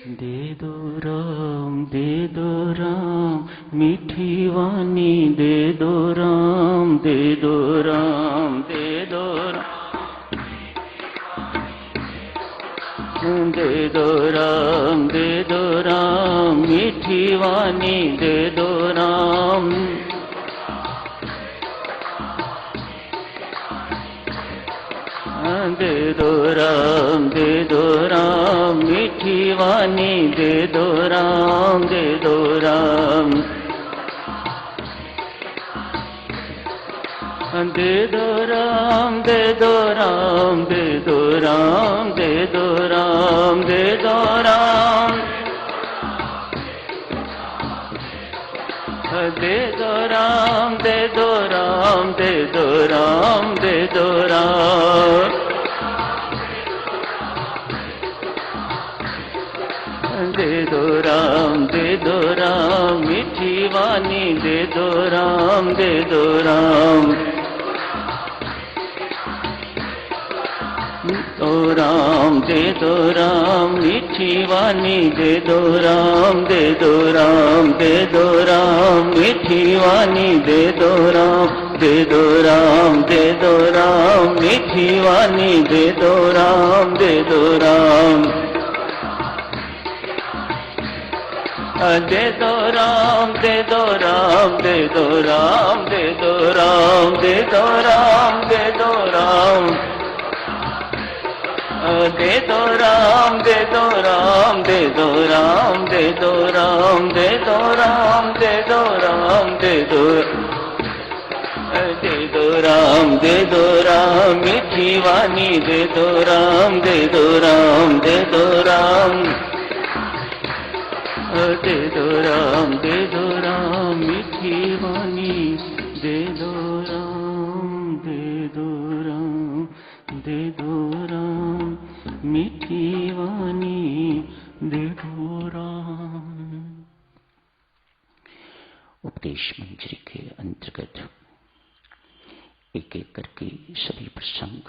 दे दो राम, मीठी वाणी दे दो राम, दे दो राम, दे दो राम, दे दो राम, दे दो राम, मीठी वाणी दे दो राम। दे दो राम, दे दो राम, मीठी वाणी दे दो राम, दे दो राम। दे दो राम, दे दो राम, दे दो राम, दे दो राम, दे दो राम। दे दो राम, दे दो राम, दे दो राम, दे दो राम। दे दो राम, दे दो राम, मीठी वाणी दे दो राम, दे दो राम। दो राम, दे दो राम, मीठी वाणी दे दो राम, दे दो राम, दे दो राम, मीठी वाणी दे दो राम, दे दो राम, दे दो राम, मीठी वाणी दे दो राम, दे दो राम। दे दो राम, दे दो राम, दे दो राम, दे दो राम, दे दो राम, दे दो राम। दे दो राम, दे दो राम, दे दो राम, दे दो राम, दे दो राम, दे दो राम, दे दो। दे दो राम, दे दो राम, मीठी वाणी दे दो राम, दे दो राम, दे दो राम। दे दो राम, दे दो राम, मीठी वाणी दे दो राम, दे दो राम, दे दो राम, मीठी वाणी दे दो राम। उपदेश मंजरी के अंतर्गत एक एक करके सभी प्रसंग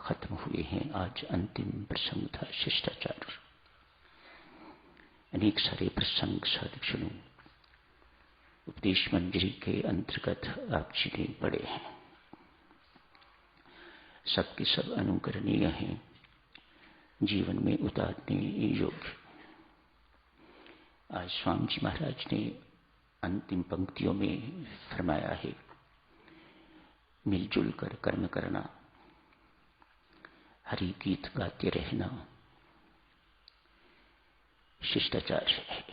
खत्म हुए हैं। आज अंतिम प्रसंग था शिष्टाचार। अनेक सारे प्रसंग साधु उपदेश मंजरी के अंतर्गत आप जी ने पढ़े हैं। सबके सब अनुकरणीय हैं, जीवन में उतारने योग्य। आज स्वामी जी महाराज ने अंतिम पंक्तियों में फरमाया है, मिलजुल कर कर्म करना, हरि गीत गाते रहना शिष्टाचार है।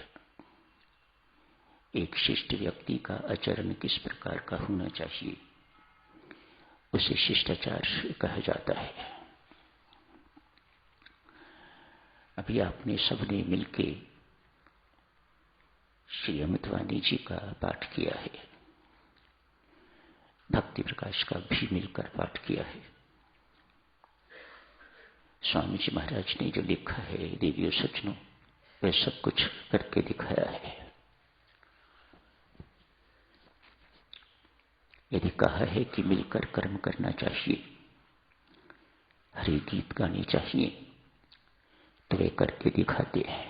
एक शिष्ट व्यक्ति का आचरण किस प्रकार का होना चाहिए, उसे शिष्टाचार कहा जाता है। अभी आपने सबने मिलके श्री अमृतवाणी जी का पाठ किया है, भक्ति प्रकाश का भी मिलकर पाठ किया है। स्वामी जी महाराज ने जो लिखा है देवियों सज्जनों, वह सब कुछ करके दिखाया है। यदि कहा है कि मिलकर कर्म करना चाहिए, हरि गीत गाने चाहिए, तो वे करके दिखाते हैं।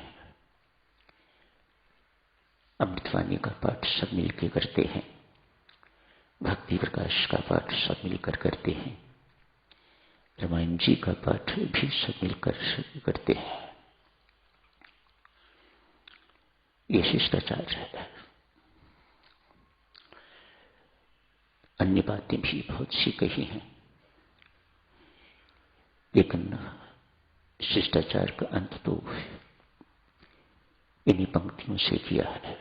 अमृतवाणी का पाठ सब मिलकर करते हैं, भक्ति प्रकाश का पाठ सब मिलकर करते हैं, रामायण जी का पाठ भी सब मिलकर करते हैं। ये शिष्टाचार है। अन्य बातें भी बहुत सी कही हैं, लेकिन शिष्टाचार का अंत तो इन्हीं पंक्तियों से किया है।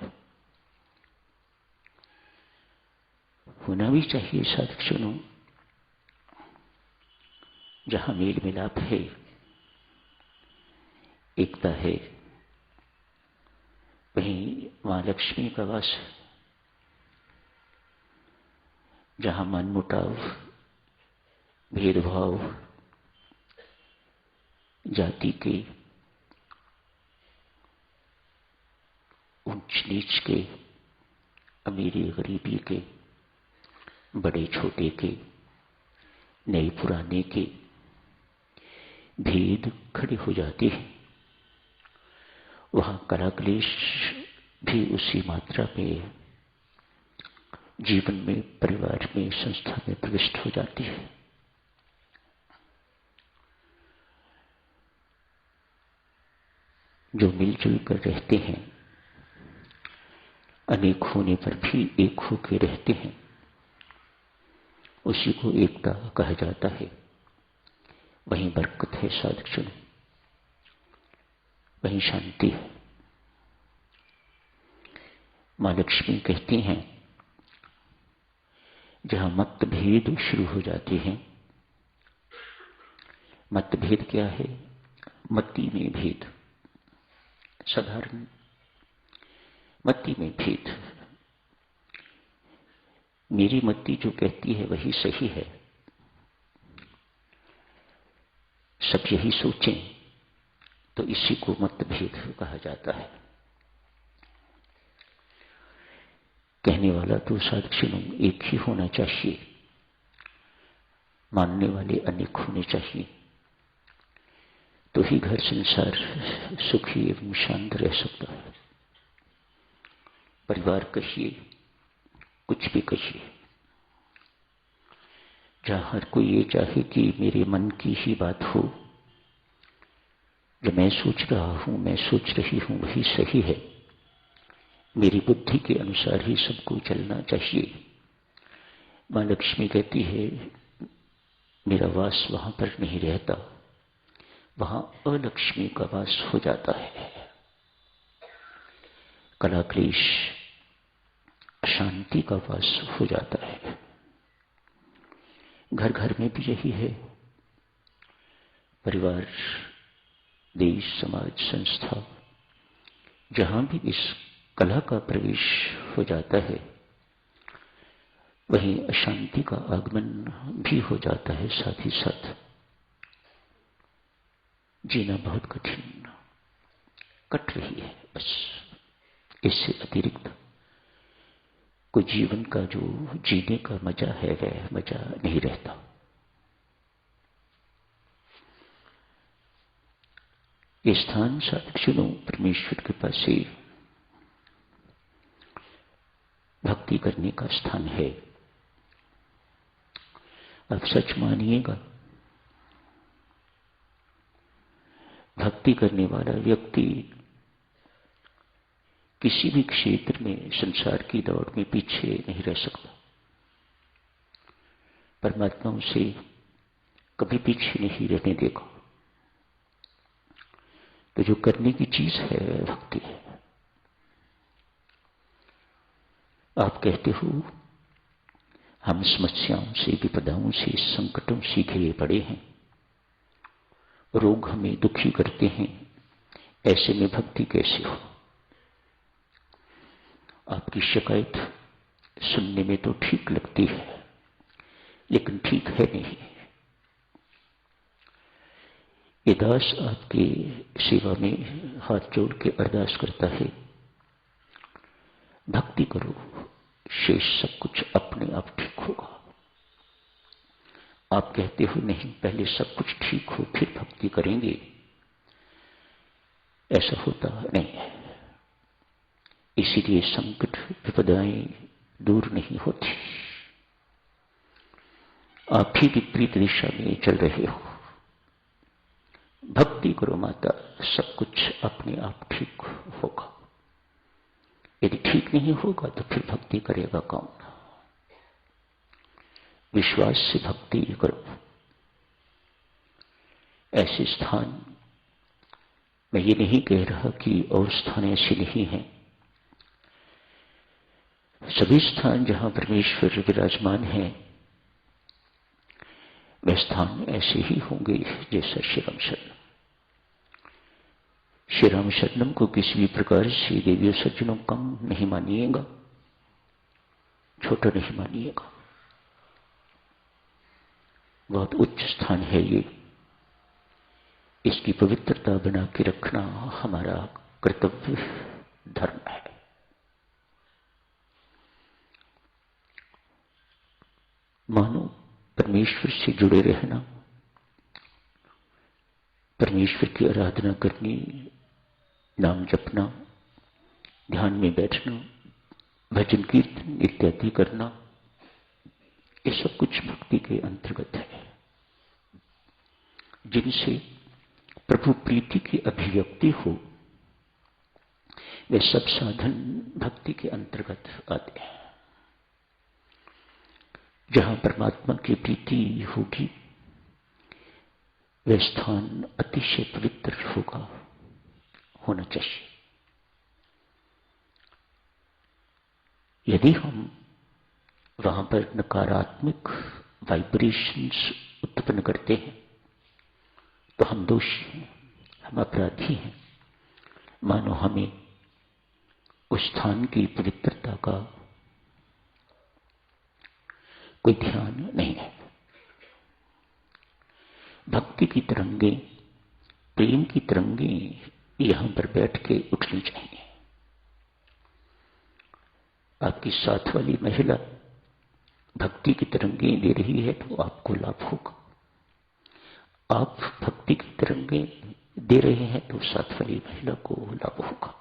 होना भी चाहिए साधु, जहां मेल मिलाप है, एकता है, वहीं मां लक्ष्मी का वास है। जहां मनमुटाव, भेदभाव, जाति के, ऊंच नीच के, अमीरी गरीबी के, बड़े छोटे के, नए पुराने के भेद खड़े हो जाते हैं, वहां कला क्लेश भी उसी मात्रा में जीवन में, परिवार में, संस्था में प्रविष्ट हो जाती है। जो मिलजुल कर रहते हैं, अनेक होने पर भी एक होकर रहते हैं, उसी को एकता कहा जाता है। वहीं बरकत है साधुजन, वहीं शांति है। मां लक्ष्मी कहती हैं, जहां मतभेद शुरू हो जाते हैं, मतभेद क्या है? मति में भेद, साधारण मति में भेद। मेरी मति जो कहती है वही सही है, सब यही सोचें, तो इसी को मतभेद कहा जाता है। कहने वाला तो साधुजनों एक ही होना चाहिए, मानने वाले अनेक होने चाहिए, तो ही घर संसार सुखी एवं शांत रह सकता है। परिवार कहिए, कुछ भी कहिए, जहां हर कोई ये चाहे कि मेरे मन की ही बात हो, जो मैं सोच रहा हूं, मैं सोच रही हूं, वही सही है, मेरी बुद्धि के अनुसार ही सबको चलना चाहिए। मां लक्ष्मी कहती है, मेरा वास वहां पर नहीं रहता, वहां अलक्ष्मी का वास हो जाता है। कला क्लेश, अशांति का वास हो जाता है। घर घर में भी यही है। परिवार, देश, समाज, संस्था, जहां भी इस कला का प्रवेश हो जाता है, वहीं अशांति का आगमन भी हो जाता है। साथ ही साथ जीना बहुत कठिन कट रही है। बस इससे अतिरिक्त कोई जीवन का जो जीने का मजा है, वह मजा नहीं रहता। ये स्थान साधुजनों परमेश्वर के पास से भक्ति करने का स्थान है। आप सच मानिएगा, भक्ति करने वाला व्यक्ति किसी भी क्षेत्र में संसार की दौड़ में पीछे नहीं रह सकता। परमात्मा उसे कभी पीछे नहीं रहने देगा। तो जो करने की चीज है, भक्ति है। आप कहते हो, हम समस्याओं से, विपदाओं से, संकटों से घिरे पड़े हैं, रोग हमें दुखी करते हैं, ऐसे में भक्ति कैसे हो? आपकी शिकायत सुनने में तो ठीक लगती है, लेकिन ठीक है नहीं। ये दास आपकी सेवा में हाथ जोड़ के अरदास करता है, भक्ति करो, शेष सब कुछ अपने आप ठीक होगा। आप कहते हो, नहीं, पहले सब कुछ ठीक हो फिर भक्ति करेंगे। ऐसा होता नहीं है। इसीलिए संकट, विपदाएं दूर नहीं होती। आप ही विपरीत दिशा में चल रहे हो। भक्ति करो माता, सब कुछ अपने आप ठीक होगा। यदि ठीक नहीं होगा तो फिर भक्ति करेगा कौन? विश्वास से भक्ति करो। ऐसे स्थान, मैं ये नहीं कह रहा कि और स्थान ऐसे नहीं हैं। सभी स्थान जहां परमेश्वर विराजमान है, वे स्थान ऐसे ही होंगे जैसा श्री राम शरणम। श्री राम शरणम को किसी भी प्रकार से देवियों सज्जनों कम नहीं मानिएगा, छोटा नहीं मानिएगा। बहुत उच्च स्थान है ये। इसकी पवित्रता बना के रखना हमारा कर्तव्य धर्म है। मानो परमेश्वर से जुड़े रहना, परमेश्वर की आराधना करनी नाम जपना, ध्यान में बैठना, भजन कीर्तन इत्यादि करना, ये सब कुछ भक्ति के अंतर्गत है, जिनसे प्रभु प्रीति की अभिव्यक्ति हो। वे सब साधन भक्ति के अंतर्गत आते हैं। जहां परमात्मा की प्रीति होगी वह स्थान अतिशय पवित्र होना चाहिए। यदि हम वहां पर नकारात्मक वाइब्रेशंस उत्पन्न करते हैं तो हम दोषी हैं, हम अपराधी हैं, मानो हमें उस स्थान की पवित्रता का कोई ध्यान नहीं है। भक्ति की तरंगे, प्रेम की तरंगे यहां पर बैठ के उठनी चाहिए। आपकी साथ वाली महिला भक्ति की तरंगे दे रही है तो आपको लाभ होगा। आप भक्ति की तरंगे दे रहे हैं तो साथ वाली महिला को लाभ होगा।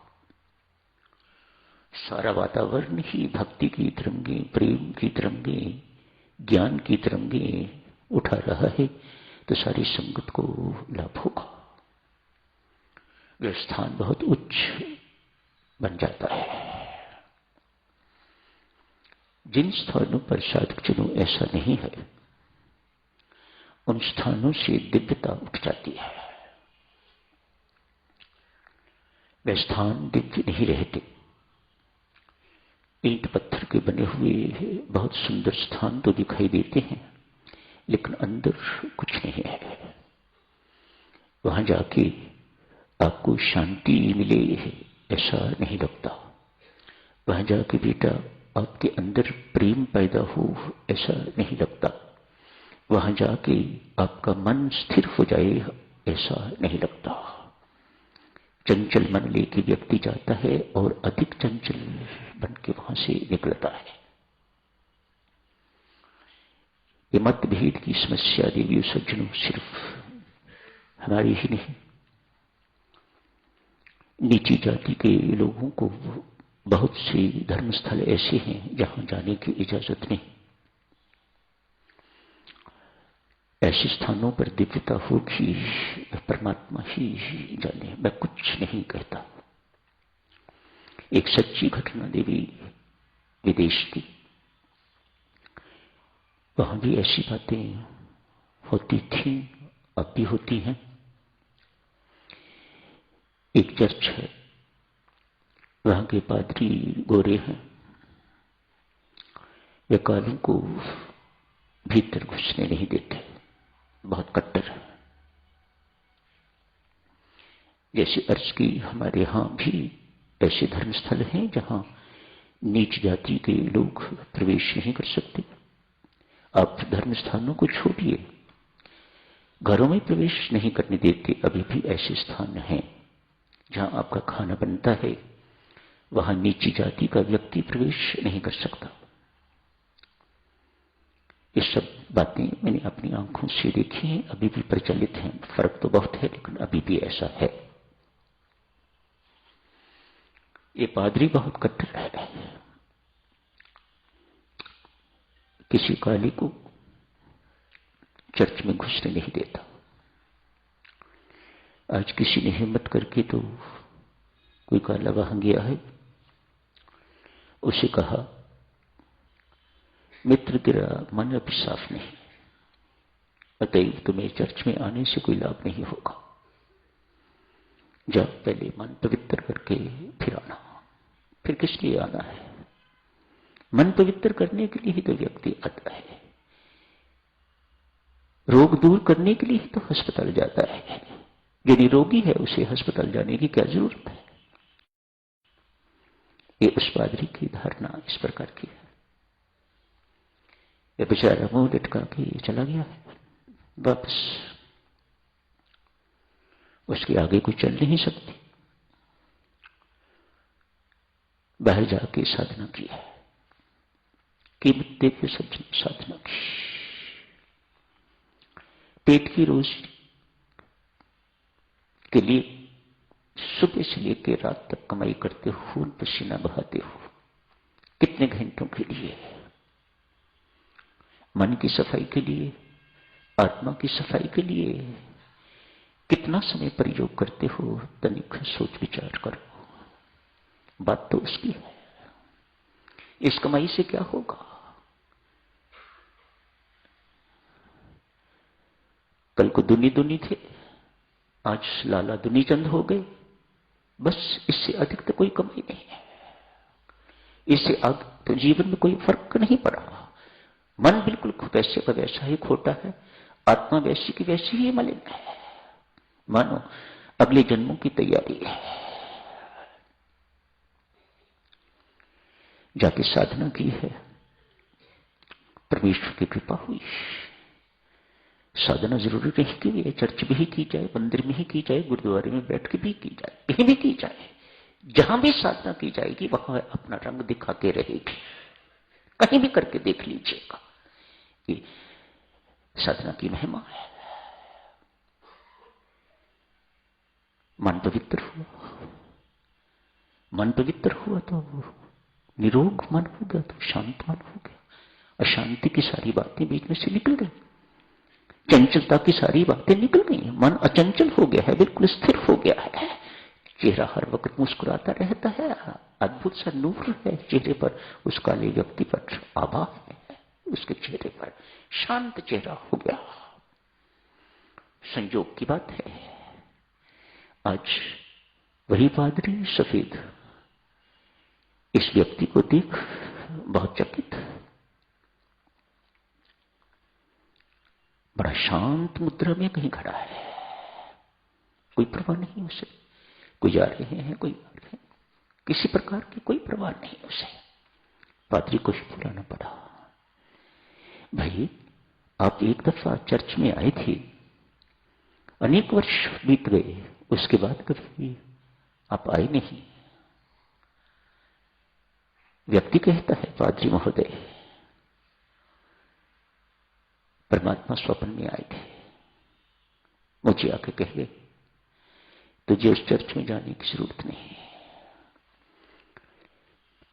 सारा वातावरण ही भक्ति की तरंगे, प्रेम की तरंगे, ज्ञान की तरंगे उठा रहा है तो सारी संगत को लाभ होगा। वह स्थान बहुत उच्च बन जाता है। जिन स्थानों पर साधकजनों ऐसा नहीं है, उन स्थानों से दिव्यता उठ जाती है। वे स्थान दिव्य नहीं रहते। ईंट पत्थर के बने हुए बहुत सुंदर स्थान तो दिखाई देते हैं, लेकिन अंदर कुछ नहीं है। वहां जाके आपको शांति मिले ऐसा नहीं लगता। वहां जाके बेटा आपके अंदर प्रेम पैदा हो ऐसा नहीं लगता। वहां जाके आपका मन स्थिर हो जाए ऐसा नहीं लगता। चंचल मन लेके व्यक्ति जाता है और अधिक चंचल बन के वहां से निकलता है। ये मतभेद की समस्या देवी सज्जनों सिर्फ हमारी ही नहीं, नीची जाति के लोगों को बहुत से धर्मस्थल ऐसे हैं जहां जाने की इजाजत नहीं। ऐसे स्थानों पर दिव्यता होगी, परमात्मा ही जाने, मैं कुछ नहीं कहता। एक सच्ची घटना देवी विदेश की, वहां भी ऐसी बातें होती थी, अब भी होती हैं। एक चर्च है, वहां के पादरी गोरे हैं, वे कालों को भीतर घुसने नहीं देते, बहुत कट्टर है। जैसे अर्ज की हमारे यहां भी ऐसे धर्मस्थल हैं जहां नीच जाति के लोग प्रवेश नहीं कर सकते। आप धर्मस्थानों को छोड़िए, घरों में प्रवेश नहीं करने देते। अभी भी ऐसे स्थान हैं जहां आपका खाना बनता है, वहां नीची जाति का व्यक्ति प्रवेश नहीं कर सकता। ये सब बातें मैंने अपनी आंखों से देखी हैं, अभी भी प्रचलित हैं। फर्क तो बहुत है, लेकिन अभी भी ऐसा है। ये पादरी बहुत कट्टर है, किसी काली को चर्च में घुसने नहीं देता। आज किसी ने हिम्मत करके तो कोई काला वहां गया है, उसे कहा मित्र तेरा मन अभी साफ नहीं, अतएव तुम्हें चर्च में आने से कोई लाभ नहीं होगा। जब पहले मन पवित्र करके फिर आना। फिर किस लिए आना है? मन पवित्र करने के लिए ही तो व्यक्ति आता है, रोग दूर करने के लिए ही तो अस्पताल जाता है। यदि रोगी है उसे अस्पताल जाने की क्या जरूरत है? ये उस पादरी की धारणा इस प्रकार की है। यह बेचारा मुंह लटका के चला गया है वापस, उसके आगे कोई चल नहीं सकती। बाहर जाके साधना की है, कीमत देके साधना की, पेट की रोजी के लिए सुबह से लेकर रात तक कमाई करते हो, खून पसीना बहाते हो, कितने घंटों के लिए? मन की सफाई के लिए, आत्मा की सफाई के लिए कितना समय प्रयोग करते हो? तनिक सोच विचार करो। बात तो उसकी है। इस कमाई से क्या होगा? कल को दुनी दुनी थे, आज लाला दुनी चंद हो गए। बस इससे अधिक तो कोई कमाई नहीं है। इससे आगे तो जीवन में कोई फर्क नहीं पड़ा। मन बिल्कुल वैसे का वैसा ही खोटा है, आत्मा वैसी की वैसी ही मलिन है। मानो अगले जन्मों की तैयारी है। जाके साधना की है, परमेश्वर की कृपा हुई। साधना जरूरी नहीं की है चर्च में ही की जाए, मंदिर में ही की जाए, गुरुद्वारे में बैठ के भी की जाए, कहीं भी की जाए। जहां भी साधना की जाएगी वहां अपना रंग दिखा के रहेगी। कहीं भी करके देख लीजिएगा, ये साधना की महिमा है। मन पवित्र हुआ, मन पवित्र हुआ तो निरोग मन हो गया, तो शांत मन हो गया। अशांति की सारी बातें बीच में से निकल गई, चंचलता की सारी बातें निकल गई। मन अचंचल हो गया है, बिल्कुल स्थिर हो गया है। चेहरा हर वक्त मुस्कुराता रहता है, अद्भुत सा नूर है चेहरे पर। उस काले व्यक्ति पर आभा है, उसके चेहरे पर शांत चेहरा हो गया। संयोग की बात है, आज वही पादरी सफेद इस व्यक्ति को देख बहुत चकित, बड़ा शांत मुद्रा में कहीं खड़ा है, कोई परवाह नहीं उसे। कोई जा रहे हैं, कोई आ रहे हैं, किसी प्रकार की कोई परवाह नहीं उसे। पादरी को ही बुलाना पड़ा। भाई, आप एक दफा चर्च में आए थे, अनेक वर्ष बीत गए, उसके बाद कभी आप आए नहीं। व्यक्ति कहता है, पादरी महोदय, परमात्मा स्वप्न में आए थे, मुझे आके कह गए तुझे उस चर्च में जाने की जरूरत नहीं है।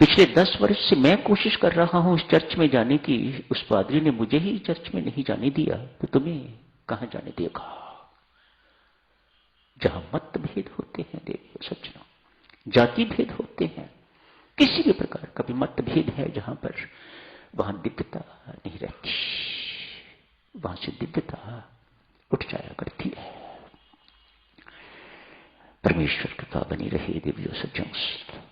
पिछले 10 वर्ष से मैं कोशिश कर रहा हूं उस चर्च में जाने की, उस पादरी ने मुझे ही चर्च में नहीं जाने दिया, तो तुम्हें कहां जाने देगा? जहां मतभेद होते हैं देवियों सज्जनों, जाति भेद होते हैं, किसी भी प्रकार का भी मतभेद है जहां पर, वहां दिव्यता नहीं रहती, वहां से दिव्यता उठ जाया करती है। परमेश्वर कृपा बनी रहे देवियों सज्जनों,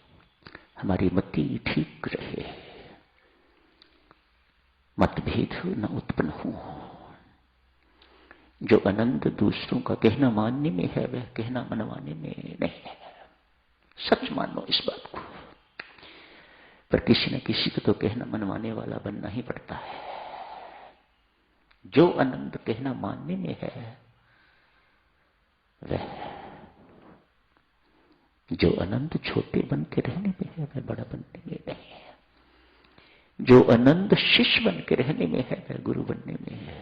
हमारी मति ठीक रहे, मतभेद न उत्पन्न हो। जो आनंद दूसरों का कहना मानने में है, वह कहना मनवाने में नहीं है। सच मानो इस बात को, पर किसी न किसी को तो कहना मनवाने वाला बनना ही पड़ता है। जो आनंद कहना मानने में है, वह जो आनंद छोटे बन के रहने में है, वह बड़ा बनने में नहीं है। जो आनंद शिष्य बन के रहने में है, वह गुरु बनने में है।